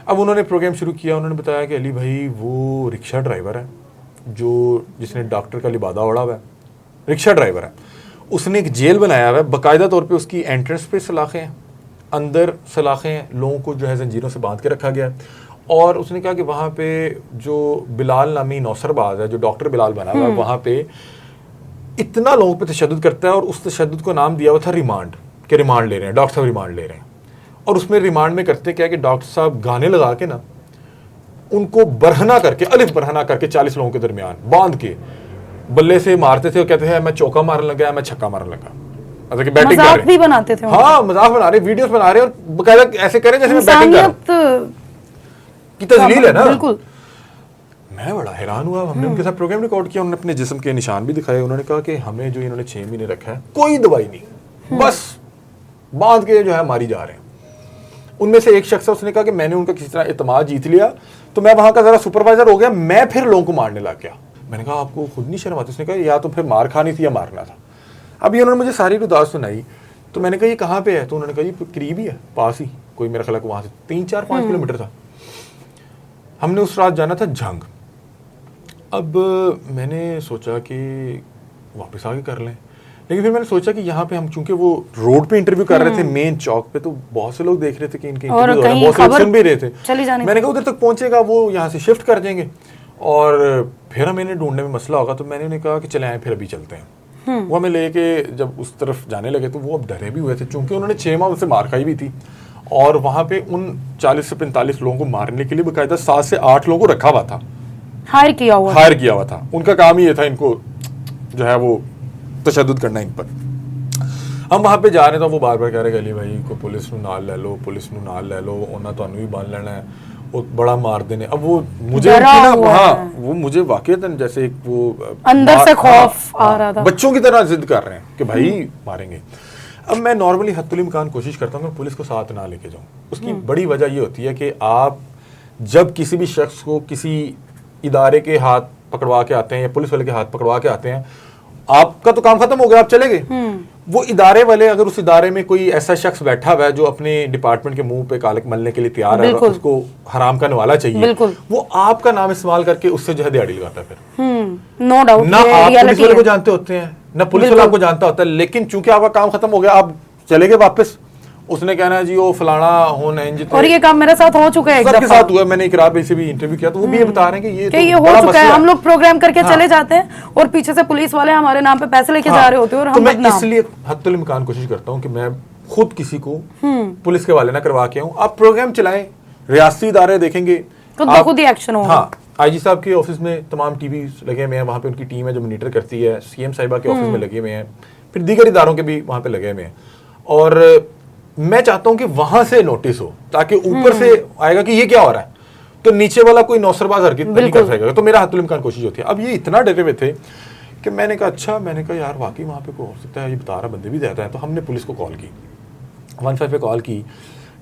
अब उन्होंने प्रोग्राम शुरू किया। उन्होंने बताया कि अली भाई वो रिक्शा ड्राइवर है जो जिसने डॉक्टर का लिबादा ओढ़ा हुआ है, रिक्शा ड्राइवर है। उसने एक जेल बनाया हुआ है, बाकायदा तौर पे उसकी एंट्रेंस पे सलाखें हैं, अंदर सलाखें हैं, लोगों को जो है जंजीरों से बांध के रखा गया है। और उसने कहा कि वहाँ पे जो बिलाल नामी नौसरबाज है, जो डॉक्टर बिलाल बना हुआ है, वहाँ पे इतना लोगों पे तशद्दुद करता है और उस तशद्दुद को नाम दिया हुआ था रिमांड, कि रिमांड ले रहे हैं, डॉक्टर साहब रिमांड ले रहे हैं। और उसमें रिमांड में करते क्या कि डॉक्टर साहब गाने लगा के ना उनको बरहना करके, अलिफ बरहना करके 40 लोगों के दरमियान बांध के बल्ले से मारते थे और कहते हैं मैं चौका मारने लगा, मैं छक्का मारने लगा। मतलब कि बैटिंग कर रहे भी बनाते थे। हाँ, मजाक बना रहे, वीडियोस बना रहे और बकायदा ऐसे करें जैसे मैं बैटिंग कर रहा हूं की तजलील है ना। बिल्कुल। मैं बड़ा हैरान हुआ। हमने उनके साथ प्रोग्राम रिकॉर्ड किया, उन्होंने अपने जिस्म के निशान भी दिखाए। उन्होंने कहा कि हमें जो इन्होंने 6 महीने रखा है कोई दवाई नहीं, बस बांध के जो है मारी जा रहे हैं। उनमें से एक शख्स है, उसने कहा कि मैंने उनका किसी तरह एतमाद जीत लिया तो मैं वहां का जरा सुपरवाइजर हो गया, मैं फिर लोगों को मारने लग गया। मैंने कहा आपको खुद नहीं शर्म आती? उसने कहा या तो फिर मार खानी थी या मारना था। अब ये उन्होंने मुझे सारी रुदास सुनाई तो मैंने कहा ये कहाँ पे है? तो उन्होंने कहा ये करीब ही है, पास ही, कोई मेरा ख्याल वहां से 3-4-5 किलोमीटर था। हमने उस रात जाना था जंग। अब मैंने सोचा कि वापस आगे कर लें, लेकिन फिर मैंने सोचा कि यहाँ पे हम चूंकि वो रोड पे इंटरव्यू कर रहे थे मेन चौक पे, तो बहुत से लोग देख रहे थे कि इनके इंटरव्यू हो रहा है, बहुत से लोग सुन भी रहे थे। मैंने कहा उधर तक पहुंचेगा वो यहाँ से शिफ्ट कर देंगे और फिर हमें इन्हें ढूंढने में मसला होगा। तो मैंने उन्हें कहा कि चले आए फिर अभी चलते हैं। वो हमें लेके जब उस तरफ जाने लगे तो वो अब डरे भी हुए थे, चूंकि उन्होंने 6 माह उनसे मार खाई भी थी और वहां पे उन 40 से 45 लोगों को मारने के लिए बाकायदा 7 से 8 लोगों को रखा हुआ था, हायर किया हुआ था। उनका काम ही ये था इनको जो है वो तशद्दुद करना इन पर। हम वहां पे जा रहे थे, वो बार बार कह रहे अली भाई को पुलिस नू नाल ले लो, पुलिस नू नाल ले लो, उन्हें तो भी बांध लेना है, वो बड़ा मार देने। अब वो मुझे ना हाँ वो मुझे वाकईतन जैसे वो अंदर से खौफ आ रहा था, बच्चों की तरह जिद कर रहे हैं कि भाई मारेंगे। अब मैं नॉर्मली हद्दुल इम्कान कोशिश करता हूँ कि पुलिस को साथ ना लेके जाऊँ। उसकी बड़ी वजह ये होती है कि आप जब किसी भी शख्स को किसी इदारे के हाथ पकड़वा के आते हैं या पुलिस वाले के हाथ पकड़वा के आते हैं, आपका तो काम खत्म हो गया, आप चले गए। वो इदारे वाले अगर उस इदारे में कोई ऐसा शख्स बैठा हुआ है जो अपने डिपार्टमेंट के मुंह पे कालक मलने के लिए तैयार है, उसको हराम का नवाला चाहिए, वो आपका नाम इस्तेमाल करके उससे जो है दिहाड़ी लगाता है। फिर नो डाउट ना आप पुलिस वाले को जानते होते हैं ना पुलिस वाला आपको जानता होता है, लेकिन चूंकि आपका काम खत्म हो गया आप चले गए वापस, उसने कहना है जी वो फलाना होना है। और ये काम मेरे साथ हो चुका है, सबके साथ हुआ। मैंने इकरार भाई से भी इंटरव्यू किया तो वो भी ये बता रहे हैं कि ये हो चुका है। हम लोग प्रोग्राम करके चले जाते हैं और पीछे से पुलिस वाले हमारे नाम पे पैसे लेके जा रहे होते हैं और हम मैं इसलिए हद्दुल इम्कान कोशिश करता हूँ कि मैं खुद किसी को पुलिस के हवाले ना करवा के आऊँ। आप प्रोग्राम चलाएं, रियासती इदारे देखेंगे, खुद ही एक्शन होगा। हाँ, आईजी साहब के ऑफिस में तमाम टीवी लगे हुए हैं, वहाँ पे उनकी टीम है जो मॉनिटर करती है, सीएम साहिबा के ऑफिस में लगे हुए हैं, फिर दीगर इदारों के भी वहाँ पे लगे हुए हैं। और मैं चाहता हूं कि वहां से नोटिस हो ताकि ऊपर से आएगा कि ये क्या हो रहा है तो नीचे वाला कोई नौसरबाज हरकत नहीं कर सकेगा। तो मेरा हद्दुल इम्कान कोशिश होती है। अब ये इतना डरे हुए थे कि मैंने कहा अच्छा, मैंने कहा यार वाकई वहां पे कोई हो सकता है, ये बता रहा बंदे भी ज्यादा है। तो हमने पुलिस को कॉल की, 15 पे कॉल की,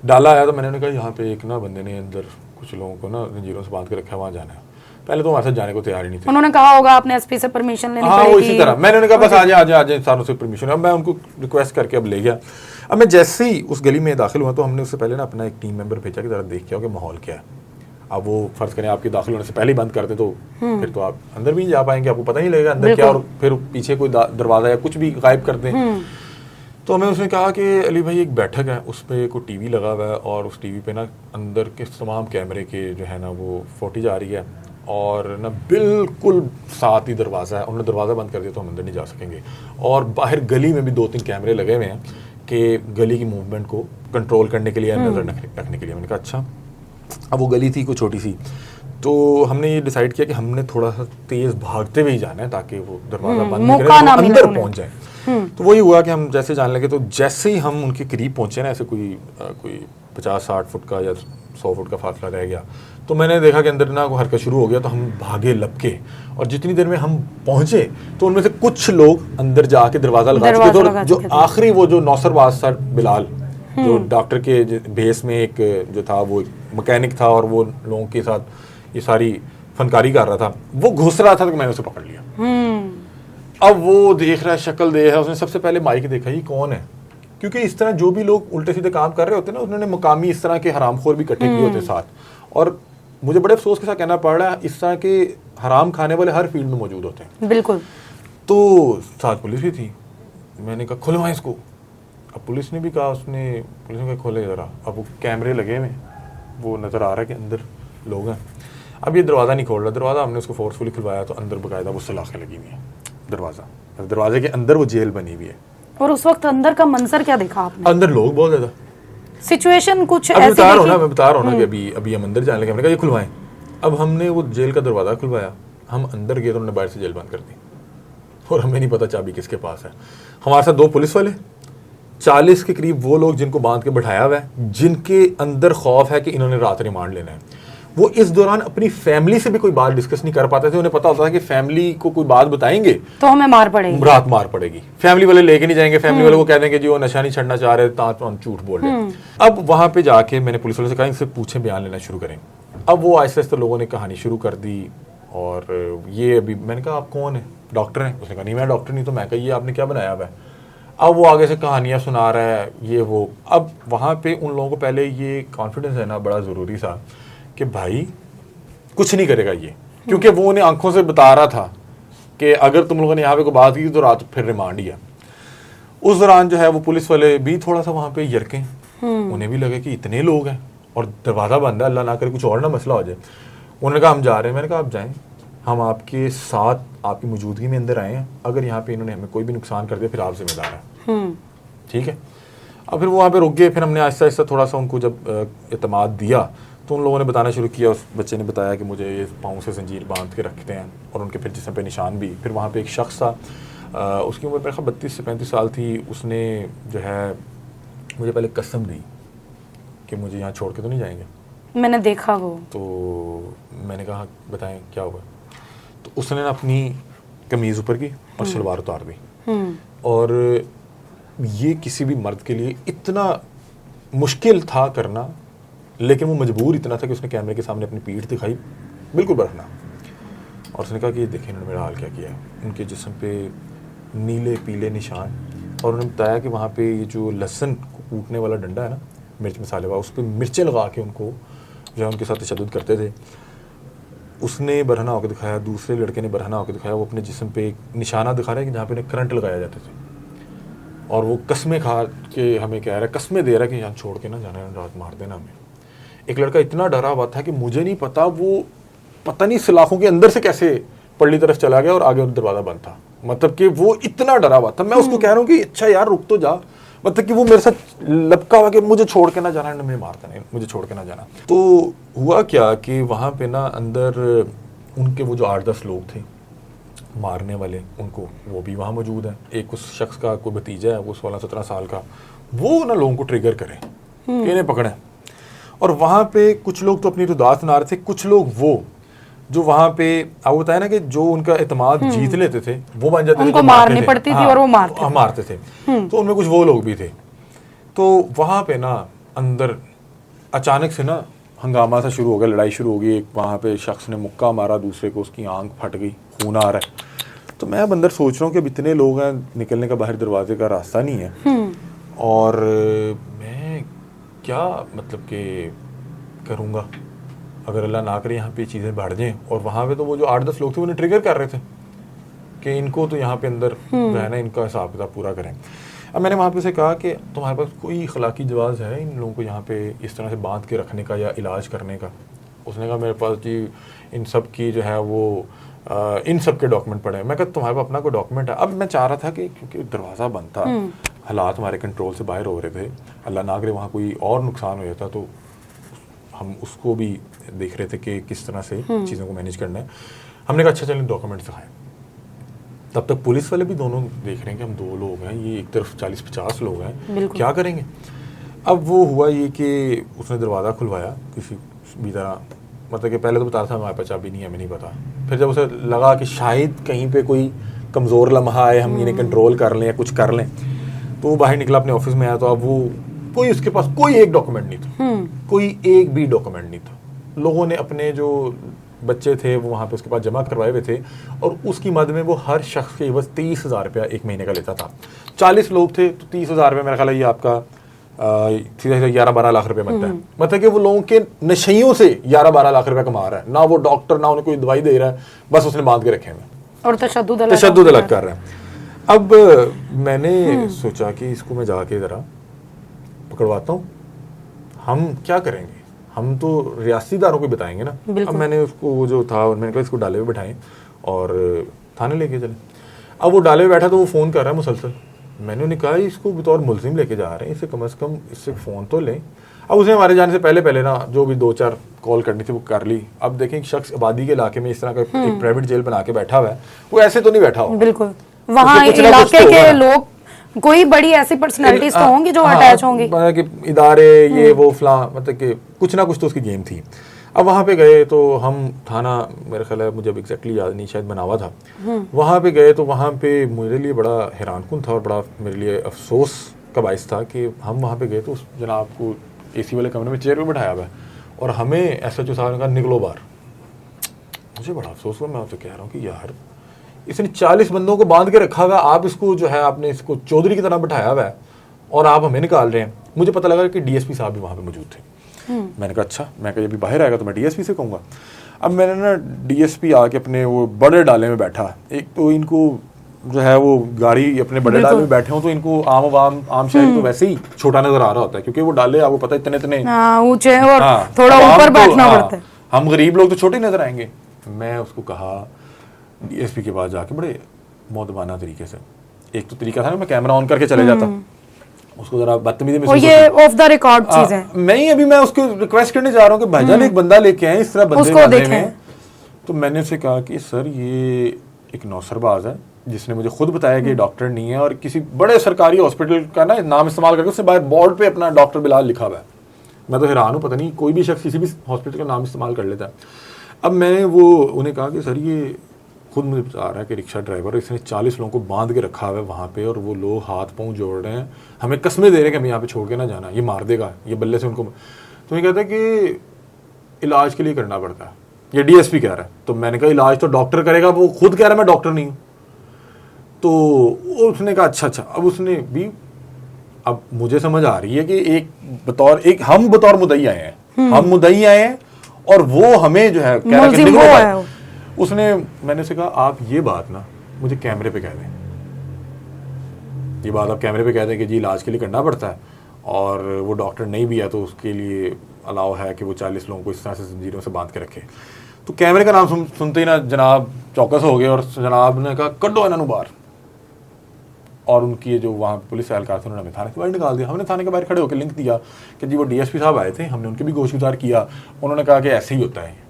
डाला आया तो मैंने कहा यहाँ पे एक ना बंदे ने अंदर कुछ लोगों को ना जंजीरों से बांध के रखा है, वहां जाना है। पहले तो हमारे साथ जाने को तैयार ही नहीं थे। उन्होंने कहा होगा आपने एसपी से परमिशन लेनी पड़ेगी। हाँ, इसी तरह मैंने कहा बस आज सारों से परमिशन। अब मैं उनको रिक्वेस्ट करके अब ले गया। अब मैं जैसे ही उस गली में दाखिल हुआ तो हमने उससे पहले ना अपना एक टीम मेंबर भेजा कि जरा देख के आओ कि माहौल क्या है। अब वो फर्ज करें आपके दाखिल होने से पहले ही बंद करते तो फिर तो आप अंदर भी नहीं जा पाएंगे, आपको पता नहीं लगेगा अंदर क्या, और फिर पीछे कोई दरवाजा या कुछ भी गायब कर दें। तो हमें उसने कहा कि अली भाई एक बैठक है, उस पर कोई टीवी लगा हुआ है और उस टीवी पे ना अंदर के तमाम कैमरे के जो है ना वो फोटेज आ रही है और ना बिल्कुल साथ ही दरवाज़ा है, उन्होंने दरवाज़ा बंद कर दिया तो हम अंदर नहीं जा सकेंगे। और बाहर गली में भी 2-3 कैमरे लगे हुए हैं कि गली की मूवमेंट को कंट्रोल करने के लिए, नज़र रखने के लिए। मैंने कहा अच्छा। अब वो गली थी कुछ छोटी सी, तो हमने ये डिसाइड किया कि हमने थोड़ा सा तेज़ भागते हुए ही जाना है ताकि वो दरवाज़ा बंद नहीं करें तो अंदर पहुँच जाए। तो वही हुआ कि हम जैसे जाने लगे, तो जैसे ही हम उनके करीब पहुँचे ना, ऐसे कोई 50-60 फुट का या 100 फुट का फासला रह गया, तो मैंने देखा कि अंदर ना वो हरकत शुरू हो गया। तो हम भागे लपके, और जितनी देर में हम पहुंचे तो उनमें से कुछ लोग अंदर जाके दरवाज़ा लगा चुके थे। तो जो आखिरी वो जो नौसरबाज था बिलाल, जो डॉक्टर के भेस में एक जो था, वो मैकेनिक था और वो लोगों के साथ ये सारी फनकारी कर रहा था, वो घुस रहा था, तो मैंने उसे पकड़ लिया। अब वो देख रहा है, शक्ल देख रहा है, उसने सबसे पहले माइक देखा ये कौन है, क्योंकि इस तरह जो भी लोग उल्टे सीधे काम कर रहे होते हैं ना, उन्होंने मुकामी इस तरह के हरामखोर भी इकट्ठे किए होते साथ। और मुझे बड़े अफसोस के साथ कहना पड़ रहा है, इस तरह के हराम खाने वाले हर फील्ड में मौजूद होते हैं। बिल्कुल। तो साथ पुलिस भी थी। मैंने कहा खुलवाएं इसको। अब पुलिस ने भी कहा, पुलिस ने कहा खोले ज़रा। अब वो कैमरे लगे हुए, वो नज़र आ रहा है कि अंदर लोग हैं। अब ये दरवाज़ा नहीं खोल रहा, दरवाज़ा हमने उसको फोर्सफुली खुलवाया तो अंदर बाकायदा वो सलाखें लगी हुई हैं दरवाजे के अंदर, वो जेल बनी हुई है। और उस वक्त अंदर का मंजर क्या देखा आपने? अंदर लोग बहुत ज़्यादा, सिचुएशन कुछ मैं ऐसी बता रहा हूँ ना कि अभी हम अंदर जाने लगे। हमने कहा ये खुलवाएं। अब हमने वो जेल का दरवाज़ा खुलवाया, हम अंदर गए तो उन्होंने बाहर से जेल बंद कर दी, और हमें नहीं पता चाबी किसके पास है। हमारे साथ 2 पुलिस वाले, 40 के करीब वो लोग जिनको बांध के बैठाया हुआ है, जिनके अंदर खौफ है कि इन्होंने रात रिमांड लेना है। वो इस दौरान अपनी फैमिली से भी कोई बात डिस्कस नहीं कर पाते थे। उन्हें पता होता था कि फैमिली को कोई बात बताएंगे तो हमें मार पड़ेगी, रात मार पड़ेगी। फैमिली वाले लेके नहीं जाएंगे, फैमिली वाले को कह देंगे जी वो नशा नहीं छड़ना चाह रहे, तो झूठ बोल रहे। अब वहां पे जाके मैंने पुलिस वाले से कहा इनसे पूछें, बयान लेना शुरू करें। अब वो आहिस्ते आहिस्ते लोगों ने कहानी शुरू कर दी। और ये अभी मैंने कहा आप कौन है, डॉक्टर हैं? उसने कहा नहीं मैं डॉक्टर नहीं। तो मैं कहा ये आपने क्या बनाया हुआ है? अब वो आगे से कहानियां सुना रहा है, ये वो। अब वहां पे उन लोगों को पहले ये कॉन्फिडेंस है ना बड़ा ज़रूरी था कि भाई कुछ नहीं करेगा ये, क्योंकि वो उन्हें आंखों से बता रहा था कि अगर तुम लोगों ने यहाँ पे कोई बात की तो रात फिर रिमांड ही है। उस दौरान जो है वो पुलिस वाले भी थोड़ा सा वहाँ पे यरके, उन्हें भी लगे कि इतने लोग हैं और दरवाज़ा बंद है, अल्लाह ना करे कुछ और ना मसला हो जाए। उन्होंने कहा हम जा रहे हैं। मैंने कहा आप जाएँ, हम आपके साथ आपकी मौजूदगी में अंदर आए हैं, अगर यहाँ पे इन्होंने हमें कोई भी नुकसान कर दिया फिर आप जिम्मेदार हैं, ठीक है। अब फिर वो वहाँ पे रुक गए। फिर हमने आहिस्ता आहिस्ता थोड़ा सा उनको जब एतमाद दिया तो उन लोगों ने बताना शुरू किया। उस बच्चे ने बताया कि मुझे ये पाँव से जंजीर बांध के रखते हैं, और उनके फिर जिस्म पे निशान भी। फिर वहाँ पे एक शख्स था, उसकी उम्र मेरे ख्याल 32 से 35 साल थी। उसने जो है मुझे पहले कसम दी कि मुझे यहाँ छोड़ के तो नहीं जाएंगे। मैंने देखा वो। तो मैंने कहा बताएं क्या हुआ। तो उसने ना अपनी कमीज़ ऊपर की और शलवार उतार दी। और ये किसी भी मर्द के लिए इतना मुश्किल था करना, लेकिन वो मजबूर इतना था कि उसने कैमरे के सामने अपनी पीठ दिखाई बिल्कुल बरखना, और उसने कहा कि ये देखें इन्होंने मेरा हाल क्या किया है। उनके जिस्म पे नीले पीले निशान, और उन्होंने बताया कि वहाँ पे ये जो लहसुन को कूटने वाला डंडा है ना, मिर्च मसाले वाला, उस पर मिर्चें लगा के उनको जो है उनके साथ तशद्दुद करते थे। उसने बरहना होकर दिखाया, दूसरे लड़के ने बरहना होकर दिखाया, वो अपने जिस्म पे एक निशाना दिखा रहा है कि जहाँ पे उन्हें करंट लगाया जाते थे। और वो कस्में खा के हमें कह रहा है, कस्में दे रहा है कि यहाँ छोड़ के ना जाना, रात मार देना हमें। एक लड़का इतना डरा हुआ था कि मुझे नहीं पता वो पता नहीं सलाखों के अंदर से कैसे पल्ली तरफ चला गया, और आगे दरवाज़ा बंद था। मतलब कि वो इतना डरा हुआ था। मैं उसको कह रहा हूँ कि अच्छा यार रुक तो जा, मतलब कि वो मेरे साथ लपका हुआ कि मुझे छोड़ के ना जाना, मुझे मारता नहीं, मुझे छोड़ के ना जाना। तो हुआ क्या कि वहाँ पे ना अंदर उनके वो जो 8-10 लोग थे मारने वाले, उनको वो भी वहाँ मौजूद है। एक उस शख्स का कोई भतीजा है, वो 16-17 साल का, वो ना लोगों को ट्रिगर करे कि इन्हें पकड़ें। और वहाँ पे कुछ लोग तो अपनी रुदात सुना रहे थे, कुछ लोग वो जो वहाँ पे आपको बताया ना कि जो उनका एतमाद जीत लेते थे वो बन जाते थे, उनको मारनी पड़ती थी और वो मारते थे। तो उनमें कुछ वो लोग भी थे। तो वहाँ पे ना अंदर अचानक से ना हंगामा सा शुरू हो गया, लड़ाई शुरू हो गई। एक वहाँ पे शख्स ने मुक्का मारा दूसरे को, उसकी आंख फट गई, खून आ रहा है। तो मैं अब अंदर सोच रहा हूँ कि अब इतने लोग हैं, निकलने का बाहर दरवाजे का रास्ता नहीं है, और मैं क्या मतलब कि करूँगा अगर अल्लाह ना करे यहाँ पे चीज़ें बढ़ जाएं। और वहाँ पे तो वो जो 8-10 लोग थे उन्हें ट्रिगर कर रहे थे कि इनको तो यहाँ पे अंदर रहना, इनका हिसाब किताब पूरा करें। अब मैंने वहाँ पे से कहा कि तुम्हारे पास कोई अखलाकी जवाज़ है इन लोगों को यहाँ पे इस तरह से बांध के रखने का या इलाज करने का? उसने कहा मेरे पास जी इन सब की जो है वो इन सब के डॉक्यूमेंट पड़े हैं। मैं कहा तुम्हारे पास अपना कोई डॉक्यूमेंट है? अब मैं चाह रहा था कि क्योंकि दरवाज़ा बंद था, हालात हमारे कंट्रोल से बाहर हो रहे थे, अल्लाह ना करे वहाँ कोई और नुकसान हो जाता तो हम उसको भी देख रहे थे कि किस तरह से चीज़ों को मैनेज करना है। हमने कहा अच्छा चलें डॉक्यूमेंट्स दिखाएं। तब तक पुलिस वाले भी दोनों देख रहे हैं कि हम 2 लोग हैं, ये एक तरफ 40-50 लोग हैं, क्या करेंगे। अब वो हुआ ये कि उसने दरवाज़ा खुलवाया किसी भी तरह, मतलब कि पहले तो बता रहा था हमारे पास चाबी नहीं है, हमें नहीं पता। फिर जब उसे लगा कि शायद कहीं पे कोई कमज़ोर लम्हा आए, हम इन्हें कंट्रोल कर लें या कुछ कर लें, तो वो बाहर निकला, अपने ऑफिस में आया, तो अब वो कोई उसके पास कोई एक डॉक्यूमेंट नहीं था, कोई एक भी डॉक्यूमेंट नहीं था। लोगों ने अपने जो बच्चे थे वो वहाँ पे उसके पास जमा करवाए हुए थे और उसकी मद में वो हर शख्स के बस 30,000 रुपया 1 महीने का लेता था। 40 लोग थे तो 30,000 रुपये मेरा ख्याल है ये आपका सीधा 11-12 लाख रुपए बनता है। मतलब कि वो लोगों के नशइयों से 11-12 लाख रुपए कमा रहा है, ना वो डॉक्टर ना उन्हें कोई दवाई दे रहा है, बस उसने बांध के रखे हैं और तशद्दुद अलग कर रहा है। अब मैंने सोचा कि इसको मैं जाके ज़रा पकड़वाता हूँ। हम क्या करेंगे, हम तो रियासतीदारों को बताएंगे ना। अब मैंने उसको वो जो था मैंने कहा इसको डाले हुए बैठाएं और थाने लेके चले। अब वो डाले हुए बैठा तो वो फ़ोन कर रहा है मुसलसल। मैंने उन्हें कहा इसको बतौर मुलजिम लेके जा रहे हैं, इसे कम से कम इससे फ़ोन तो लें। अब उसने हमारे जाने से पहले ना जो भी 2-4 कॉल करनी थी वो कर ली। अब देखें एक शख्स आबादी के इलाके में इस तरह का एक प्राइवेट जेल बना के बैठा हुआ है, वो ऐसे तो नहीं बैठा हो। बिल्कुल, वहाँ इलाके के लोग कोई बड़ी ऐसी पर्सनालिटीज तो होंगी जो अटैच होंगी, मतलब कि इदारे ये वो फलां, मतलब कि कुछ ना कुछ तो उसकी गेम थी। अब वहाँ पे गए तो हम थाना, मेरे ख्याल है मुझे एग्जैक्टली याद नहीं, शायद बनावा था, वहाँ पे गए तो वहाँ पे मेरे लिए बड़ा हैरानकुन था और बड़ा मेरे लिए अफसोस का बाइस था कि हम वहाँ पे गए तो उस जनाब को एसी वाले कमरे में चेयर पे बैठाया हुआ है और हमें SHO साहब ने कहा निकलो बाहर। मुझे बड़ा अफसोस हुआ, मैं आपसे कह रहा हूँ कि यार इसने 40 बंदों को बांध के रखा हुआ, आप इसको जो है आपने इसको चौधरी की तरह बैठाया हुआ है और आप हमें निकाल रहे हैं। मुझे पता लगा कि DSP साहब भी वहाँ पे मौजूद थे। मैंने कहा अच्छा, मैं कहा जब भी बाहर आएगा तो मैं DSP से कहूँगा। अब मैंने ना DSP आके अपने वो बड़े डाले में बैठा, एक तो इनको जो है वो गाड़ी अपने बड़े डाले में बैठे हो तो इनको आम शहरी तो वैसे ही छोटा नजर आ रहा होता है, क्योंकि वो डाले आपको पता है इतने ऊंचे और थोड़ा ऊपर बैठना पड़ता है। हम गरीब लोग तो छोटे नजर आएंगे। मैं उसको कहा DSP के पास जाके बड़े मौदबाना तरीके से, एक तो तरीका था ना मैं कैमरा ऑन करके चले जाता, उसको जरा बदतमीजी में, ये ऑफ द रिकॉर्ड चीज है। अभी मैं उसको रिक्वेस्ट करने जा रहा हूँ कि भाईजान एक बंदा लेके आए इस तरह बंदे में। तो मैंने उससे कहा कि सर ये एक नौसरबाज है जिसने मुझे खुद बताया कि डॉक्टर नहीं है और किसी बड़े सरकारी हॉस्पिटल का ना नाम इस्तेमाल करके उससे बाहर बोर्ड पे अपना डॉक्टर बिलाल लिखा हुआ है। मैं तो हैरान हूँ, पता नहीं कोई भी शख्स किसी भी हॉस्पिटल का नाम इस्तेमाल कर लेता है। अब मैंने वो उन्हें कहा कि सर ये खुद मुझे बता रहा है कि रिक्शा ड्राइवर, इसने 40 लोगों को बांध के रखा हुआ है वहाँ पे और वो लोग हाथ पाँव जोड़ रहे हैं, हमें कस्में दे रहे हैं कि हमें यहाँ पे छोड़ के ना जाना, ये मार देगा, ये बल्ले से उनको। तो ये कहता है कि इलाज के लिए करना पड़ता है, ये DSP कह रहा है। तो मैंने कहा इलाज तो डॉक्टर करेगा, वो खुद कह रहा है मैं डॉक्टर नहीं हूँ। तो उसने कहा अच्छा। अब उसने भी, अब मुझे समझ आ रही है कि हम बतौर मुद्दई आए हैं, हम मुद्दई आए हैं और वो हमें जो है कह रहा है। उसने, मैंने उसे कहा आप ये बात ना मुझे कैमरे पे कह दें, ये बात आप कैमरे पे कह दें कि जी इलाज के लिए करना पड़ता है और वो डॉक्टर नहीं भी है तो उसके लिए अलाउ है कि वो 40 लोगों को इस तरह से जंजीरों से बांध के रखे। तो कैमरे का नाम सुनते ही ना जनाब चौकस हो गए और जनाब ने कहा कड्डो इन्होंने बाहर। और उनकी जो वहाँ पुलिस एहलकार थे उन्होंने थाने के बाहर निकाल दिया। हमने थाने के बाहर खड़े होकर लिंक दिया कि जी वो DSP साहब आए थे, हमने उनके भी गोशगुजार किया, उन्होंने कहा कि ऐसे ही होता है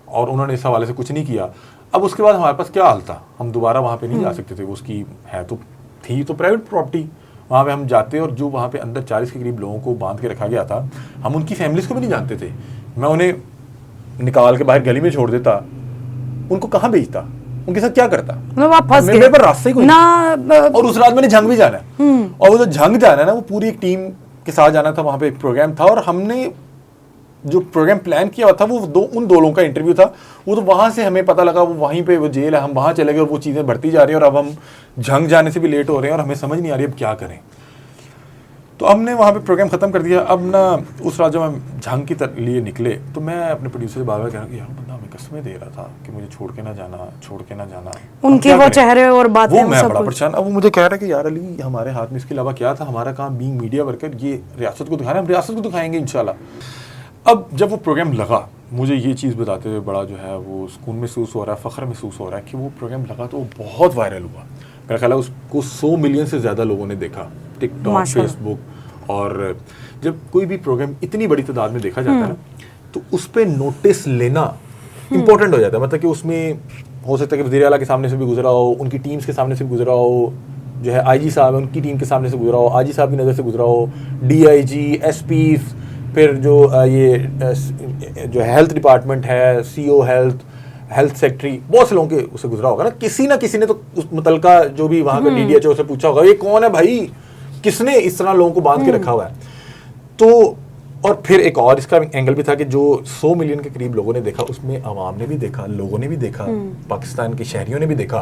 और उन्होंने इस हवाले से कुछ नहीं किया। अब उसके बाद हमारे पास क्या हाल था, हम दोबारा वहाँ पे नहीं जा सकते थे, उसकी है तो थी तो प्राइवेट प्रॉपर्टी, वहाँ पे हम जाते और जो वहाँ पे अंदर 40 के करीब लोगों को बांध के रखा गया था, हम उनकी फैमिलीज को भी नहीं जानते थे। मैं उन्हें निकाल के बाहर गली में छोड़ देता, उनको कहाँ भेजता, उनके साथ क्या करता, मेरे पर रास्ते ही कोई ना। और उस रात मैंने झंग भी जाना है और वो जो झंग जाना है ना वो पूरी एक टीम के साथ जाना था, वहाँ पे एक प्रोग्राम था और हमने जो प्रोग्राम प्लान किया था वो उन 2 लोगों का इंटरव्यू था। वो तो वहाँ से हमें पता लगा वो वहीं पे वो जेल है, हम वहाँ चले गए और वो चीज़ें बढ़ती जा रही है और अब हम झंग जाने से भी लेट हो रहे हैं और हमें समझ नहीं आ रही अब क्या करें। तो हमने वहाँ पे प्रोग्राम ख़त्म कर दिया। अब ना उस रात जब हम झंग के लिए निकले तो मैं अपने प्रोड्यूसर से बार-बार कह रहा कि यार बंदा हमें कस्में दे रहा था कि मुझे छोड़ के ना जाना, उनके वो चेहरे और बातें, वो मैं बड़ा परेशान। अब वो मुझे कह रहा है कि यार अली हमारे हाथ में इसके अलावा क्या था, हमारा काम बीइंग मीडिया वर्कर ये रियासत को दिखाना, हम रियासत को दिखाएंगे इंशाल्लाह। अब जब वो प्रोग्राम लगा, मुझे ये चीज़ बताते हुए बड़ा जो है वो सुकून महसूस हो रहा है, फ़ख्र महसूस हो रहा है कि वो प्रोग्राम लगा तो वो बहुत वायरल हुआ। मेरा ख्याल है उसको 100 मिलियन से ज़्यादा लोगों ने देखा, टिकटॉक, माशाल्लाह। फेसबुक। और जब कोई भी प्रोग्राम इतनी बड़ी तादाद में देखा जाता है ना, तो उस पर नोटिस लेना इम्पोर्टेंट हो जाता है। मतलब कि उसमें हो सकता है कि वज़ीर आला के सामने से भी गुजरा हो, उनकी टीम्स के सामने से भी गुजरा हो, जो है आईजी साहब है उनकी टीम के सामने से गुजरा हो, आईजी साहब की नज़र से गुजरा हो, डीआईजी, एसपी, फिर जो ये जो हेल्थ डिपार्टमेंट है, सीओ हेल्थ सेक्रेटरी, बहुत से लोगों के उससे गुजरा होगा ना किसी ने तो उस मुतलका जो भी वहाँ का डीडीएचओ से पूछा होगा, ये कौन है भाई, किसने इस तरह लोगों को बांध के रखा हुआ है। तो और फिर एक और इसका एंगल भी था कि जो 100 मिलियन के करीब लोगों ने देखा, उसमें आवाम ने भी देखा, लोगों ने भी देखा, पाकिस्तान के शहरियों ने भी देखा।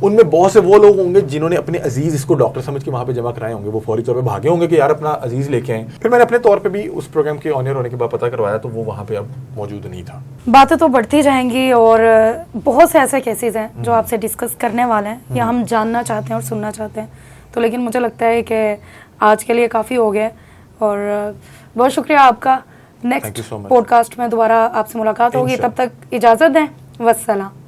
उनमें बहुत से वो लोग होंगे जिन्होंने अपने अजीज इसको डॉक्टर समझ के वहाँ पे जमा कराए होंगे, वो फौरी तौर पे भागे होंगे कि यार अपना अजीज लेके आए। फिर मैंने अपने तौर पे भी उस प्रोग्राम के ऑनर होने के बाद पता करवाया, तो वो वहाँ पे अब मौजूद नहीं था। बातें तो बढ़ती जाएंगी और बहुत से ऐसे केसेस हैं जो आपसे डिस्कस करने वाले हैं या हम जानना चाहते हैं और सुनना चाहते हैं। तो लेकिन मुझे लगता है कि आज के लिए काफ़ी हो गया और बहुत शुक्रिया आपका। Next Thank you so much. Podcast में दोबारा आपसे मुलाकात होगी, तब तक इजाज़त दें, वस्सलाम।